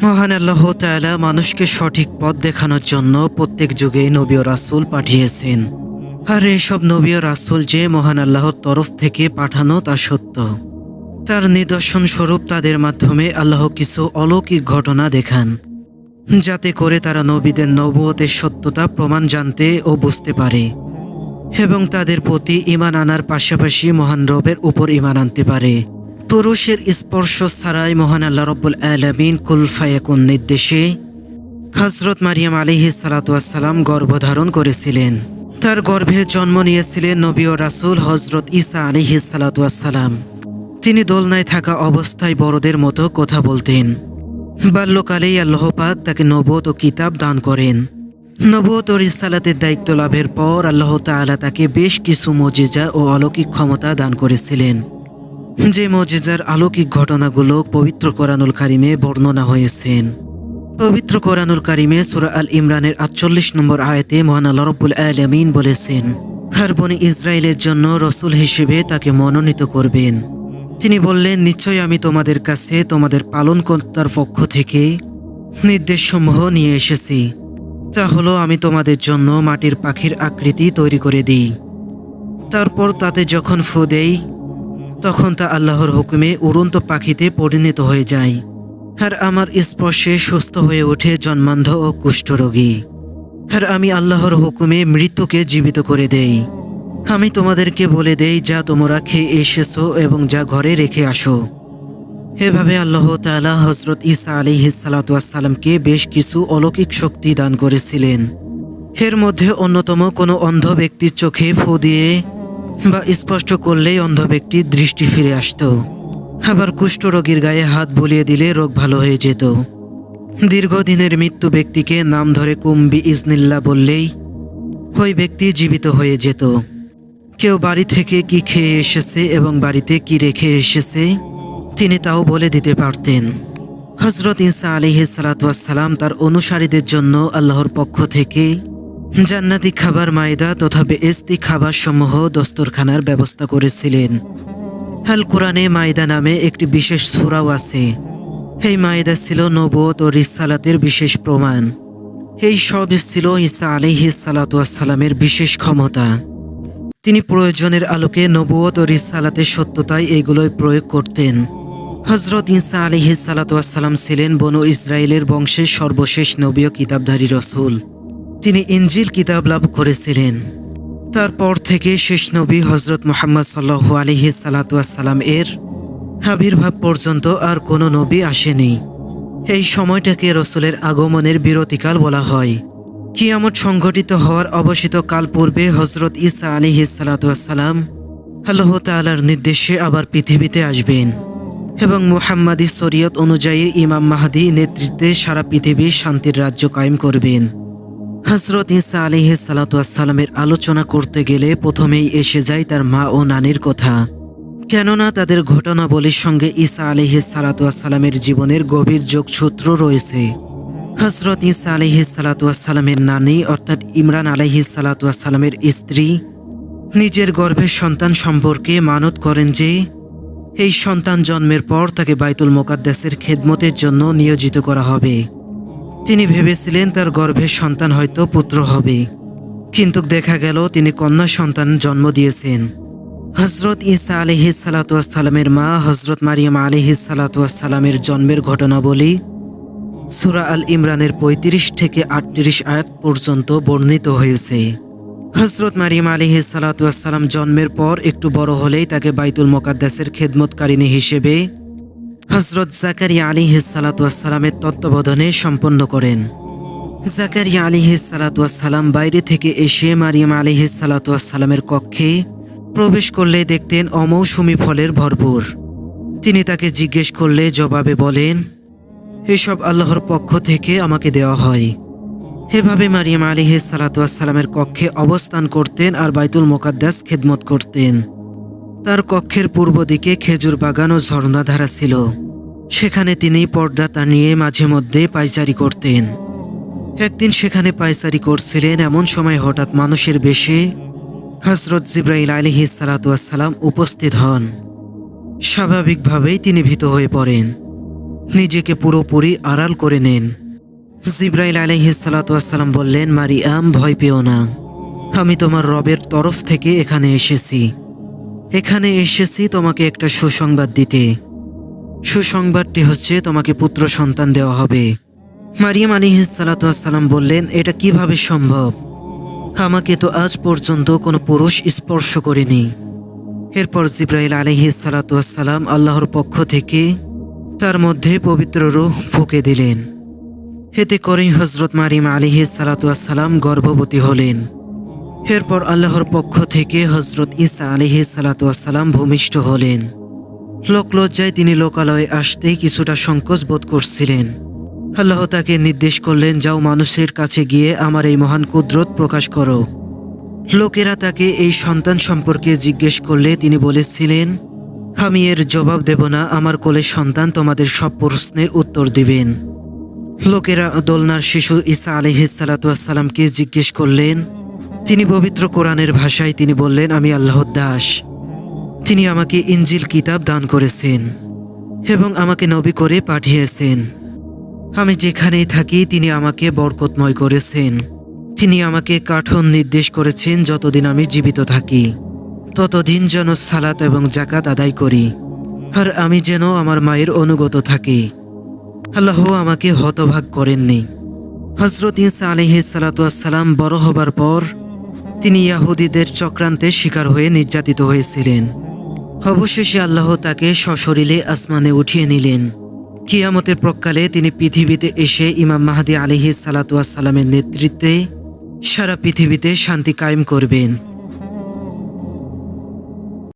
মহান আল্লাহ তাআলা মানুষকে সঠিক পথ দেখানোর জন্য প্রত্যেক যুগে নবী ও রাসূল পাঠিয়েছেন। আর এইসব নবী ও রাসূল যে মহান আল্লাহর তরফ থেকে পাঠানো তা সত্য। তার নিদর্শন স্বরূপ তাদের মাধ্যমে আল্লাহ কিছু অলৌকিক ঘটনা দেখান, যাতে করে তারা নবীদের নবুয়তের সত্যতা প্রমাণ জানতে ও বুঝতে পারে এবং তাদের প্রতি ঈমান আনার পাশাপাশি মহান রবের উপর ঈমান আনতে পারে। পুরুষের স্পর্শ ছাড়াই মহান আল্লাহ রব্বুল আলামিন কুল ফায়াকুন নির্দেশে হযরত মারিয়াম আলাইহিস সালাতু ওয়াস সালাম গর্ভধারণ করেছিলেন। তার গর্ভে জন্ম নিয়েছিলেন নবী ও রাসূল হযরত ঈসা আলাইহিস সালাতু ওয়াস সালাম। তিনি দোলনায় থাকা অবস্থায় বড়দের মতো কথা বলতেন। বাল্যকালেই আল্লাহ পাক তাকে নবুয়ত ও কিতাব দান করেন। নবুয়ত ও রিসালাতের দায়িত্ব লাভের পর আল্লাহ তাআলা তাকে বেশ কিছু মুজিজা ও অলৌকিক ক্ষমতা দান করেছিলেন, যে মুজিজার অলৌকিক ঘটনাগুলো পবিত্র কোরআনুল কারিমে বর্ণনা হয়েছেন। পবিত্র কোরআনুল কারিমে সূরা আল ইমরানের ৪৮ নম্বর আয়াতে মহান আল্লাহ রাব্বুল আলামিন বলেছেন, আর বনি ইসরায়েলের জন্য রসূল হিসেবে তাকে মনোনীত করবেন। তিনি বললেন, নিশ্চয়ই আমি তোমাদের কাছে তোমাদের পালনকর্তার পক্ষ থেকে নির্দেশসমূহ নিয়ে এসেছি। তা হলো, আমি তোমাদের জন্য মাটির পাখির আকৃতি তৈরি করে দিই, তারপর তাতে যখন ফু দেই তখন তা আল্লাহর হুকুমে উড়ন্ত পাখিতে পরিণত হয়ে যায়, আর আমার স্পর্শে সুস্থ হয়ে ওঠে জন্মান্ধ ও কুষ্ঠরোগী। আর আমি আল্লাহর হুকুমে মৃত্যুকে জীবিত করে দেই। আমি তোমাদেরকে বলে দেই যা তোমরা খেয়ে এসেছো এবং যা ঘরে রেখে আসো। এভাবে আল্লাহ তাআলা হযরত ঈসা আলাইহিস সালাতু ওয়াস সালামকে বেশ কিছু অলৌকিক শক্তি দান করেছিলেন। এর মধ্যে অন্যতম কোনো অন্ধ ব্যক্তির চোখে ফু দিয়ে বা স্পষ্ট করলেই অন্ধ ব্যক্তির দৃষ্টি ফিরে আসতো। আবার কুষ্ঠরোগীর গায়ে হাত বুলিয়ে দিলে রোগ ভালো হয়ে যেত। দীর্ঘদিনের মৃত্যু ব্যক্তিকে নাম ধরে কুম বিইজনিল্লাহ বললেই ওই ব্যক্তি জীবিত হয়ে যেত। কেউ বাড়ি থেকে কি খেয়ে এসেছে এবং বাড়িতে কি রেখে এসেছে তিনি তাও বলে দিতে পারতেন। হযরত ঈসা আলাইহিস সালাতু ওয়াস সালাম তার অনুসারীদের জন্য আল্লাহর পক্ষ থেকে জান্নাতি খাবার মায়দা তথা বেহেশতি খাবার সমূহ দস্তরখানার ব্যবস্থা করেছিলেন। আল কোরআনে মায়দা নামে একটি বিশেষ সূরাও আছে। এই মায়দা ছিল নবুয়ত ও রিসালাতের বিশেষ প্রমাণ। এই সব ছিল ঈসা আলাইহিস সালাতু ওয়াস সালামের বিশেষ ক্ষমতা। তিনি প্রয়োজনের আলোকে নবুয়ত ও রিসালাতের সত্যতায় এগুলোই প্রয়োগ করতেন। হযরত ঈসা আলাইহিস সালাতু ওয়াস সালাম ছিলেন বনু ইসরায়েলের বংশের সর্বশেষ নবী ও কিতাবধারী রসূল। তিনি ইনজিল কিতাব লাভ করেছিলেন। তারপর থেকে শেষ নবী হযরত মুহাম্মদ সাল্লাল্লাহু আলাইহি সাল্লাতু ওয়াস সালাম এর আবির্ভাব পর্যন্ত আর কোনো নবী আসেনি। এই সময়টাকে রসূলের আগমনের বিরতিকাল বলা হয়। কিয়ামত সংঘটিত হওয়ার অবশিষ্ট কাল পূর্বে হযরত ঈসা আলাইহিস সালাতু ওয়াস সালাম আল্লাহ তাআলার নির্দেশে আবার পৃথিবীতে আসবেন এবং মুহাম্মাদি শরীয়ত অনুযায়ী ইমাম মাহদী নেতৃত্বে সারা পৃথিবী শান্তির রাজ্য কায়েম করবেন। হযরত ঈসা আলাইহিস সালাতু ওয়াস সালামের আলোচনা করতে গেলে প্রথমেই এসে যায় তার মা ও নানির কথা, কেননা তাদের ঘটনাবলীর সঙ্গে ঈসা আলাইহিস সালাতু ওয়াস সালামের জীবনের গভীর যোগসূত্র রয়েছে। হযরত ঈসা আলাইহিস সালাতু ওয়াস সালামের নানি অর্থাৎ ইমরান আলাইহিস সালাতু ওয়াস সালামের স্ত্রী নিজের গর্ভের সন্তান সম্পর্কে মানত করেন যে এই সন্তান জন্মের পর তাকে বাইতুল মুকাদ্দাসের খেদমতের জন্য নিয়োজিত করা হবে। তিনি ভেবেছিলেন তার গর্ভের সন্তান হয়তো পুত্র হবে, কিন্তু দেখা গেল তিনি কন্যা সন্তান জন্ম দিয়েছেন। হযরত ঈসা আলাইহিস সালাতু ওয়াস সালামের মা হযরত মারিয়াম আলাইহিস সালাতু ওয়াস সালামের জন্মের ঘটনাবলী সূরা আল ইমরানের ৩৫ থেকে ৩৮ আয়াত পর্যন্ত বর্ণিত হয়েছে। হযরত মারিয়াম আলাইহিস সালাতু ওয়াস সালাম জন্মের পর একটু বড় হলেই তাকে বাইতুল মুকাদ্দাসের খেদমতকারিনী হিসেবে হযরত জাকারিয়া আলাইহিস সালাতু ওয়াস সালামের তত্ত্বাবধানে সম্পন্ন করেন। জাকারিয়া আলাইহিস সালাতু ওয়াস সালাম বাইরে থেকে এসে মারিয়াম আলাইহিস সালাতু ওয়াস সালামের কক্ষে প্রবেশ করলে দেখতেন অমৌসুমী ফলের ভরপুর। তিনি তাকে জিজ্ঞেস করলে জবাবে বলেন, এসব আল্লাহর পক্ষ থেকে আমাকে দেওয়া হয়। এভাবে মারিয়াম আলাইহিস সালাতু ওয়াস সালামের কক্ষে অবস্থান করতেন আর বাইতুল মুকাদ্দাস খেদমত করতেন। তার কক্ষের পূর্ব দিকে খেজুর বাগান ও ঝর্ণাধারা ছিল। সেখানে তিনি পর্দা টানিয়ে মাঝে মধ্যে পায়চারি করতেন। একদিন সেখানে পায়চারি করছিলেন, এমন সময় হঠাৎ মানুষের বেশে হযরত জিবরাইল আলাইহিস সালাতু ওয়াস সালাম উপস্থিত হন। স্বাভাবিকভাবেই তিনি ভীত হয়ে পড়েন। নিজেকে পুরোপুরি আড়াল করে নেন। জিব্রাইল আলাইহিস সালাতু ওয়াসসালাম বললেন, মারিয়াম, ভয় পেও না, আমি তোমার রবের তরফ থেকে এখানে এসেছি তোমাকে একটা সুসংবাদ দিতে। সুসংবাদটি হচ্ছে তোমাকে পুত্র সন্তান দেওয়া হবে। মারিয়াম আলাইহিস সালাতু ওয়াসসালাম বললেন, এটা কিভাবে সম্ভব? আমাকে তো আজ পর্যন্ত কোনো পুরুষ স্পর্শ করেনি। এরপর জিব্রাইল আলাইহিস সালাতু ওয়াসসালাম আল্লাহর পক্ষ থেকে তার মধ্যে পবিত্র রূহ ফুঁকে দিলেন। এতে করেই হযরত মারিয়াম আলাইহিস সালাতু ওয়াসসালাম গর্ভবতী হলেন। এরপর আল্লাহর পক্ষ থেকে হযরত ঈসা আলাইহিস সালাতু ওয়াসসালাম ভূমিষ্ঠ হলেন। লোকলজ্জায় তিনি লোকালয়ে আসতে কিছুটা সংকোচ বোধ করছিলেন। আল্লাহ তাকে নির্দেশ করলেন, যাও মানুষের কাছে গিয়ে আমার এই মহান কুদরত প্রকাশ করো। লোকেরা তাকে এই সন্তান সম্পর্কে জিজ্ঞেস করলে তিনি বলেছিলেন, আমি এর জবাব দেব না, আমার কোলে সন্তান তোমাদের সব প্রশ্নের উত্তর দিবেন। লোকেরা দোলনার শিশু ঈসা আলাইহিস সালাতু ওয়াসসালামকে জিজ্ঞেস করলেন। তিনি পবিত্র কোরআনের ভাষায় তিনি বললেন, আমি আল্লাহর দাস। তিনি আমাকে ইনজিল কিতাব দান করেছেন এবং আমাকে নবী করে পাঠিয়েছেন। আমি যেখানেই থাকি তিনি আমাকে বরকতময় করেছেন। তিনি আমাকে কাঠন নির্দেশ করেছেন, যতদিন আমি জীবিত থাকি ততদিন যেন সালাত এবং যাকাত আদায় করি, আর আমি যেন আমার মায়ের অনুগত থাকি। আল্লাহ আমাকে হতভাগ করেননি। হযরত ঈসা আলাইহিস সালাতু ওয়াসসালাম বড় হবার পর তিনি ইহুদীদের চক্রান্তের শিকার হয়ে নির্যাতিত হয়েছিলেন। অবশেষে আল্লাহ তাকে সশরীরে আসমানে উঠিয়ে নিলেন। কিয়ামতের প্রকালে তিনি পৃথিবীতে এসে ইমাম মাহদী আলাইহিস সালাতু ওয়াসসালামের নেতৃত্বে সারা পৃথিবীতে শান্তি কায়েম করবেন।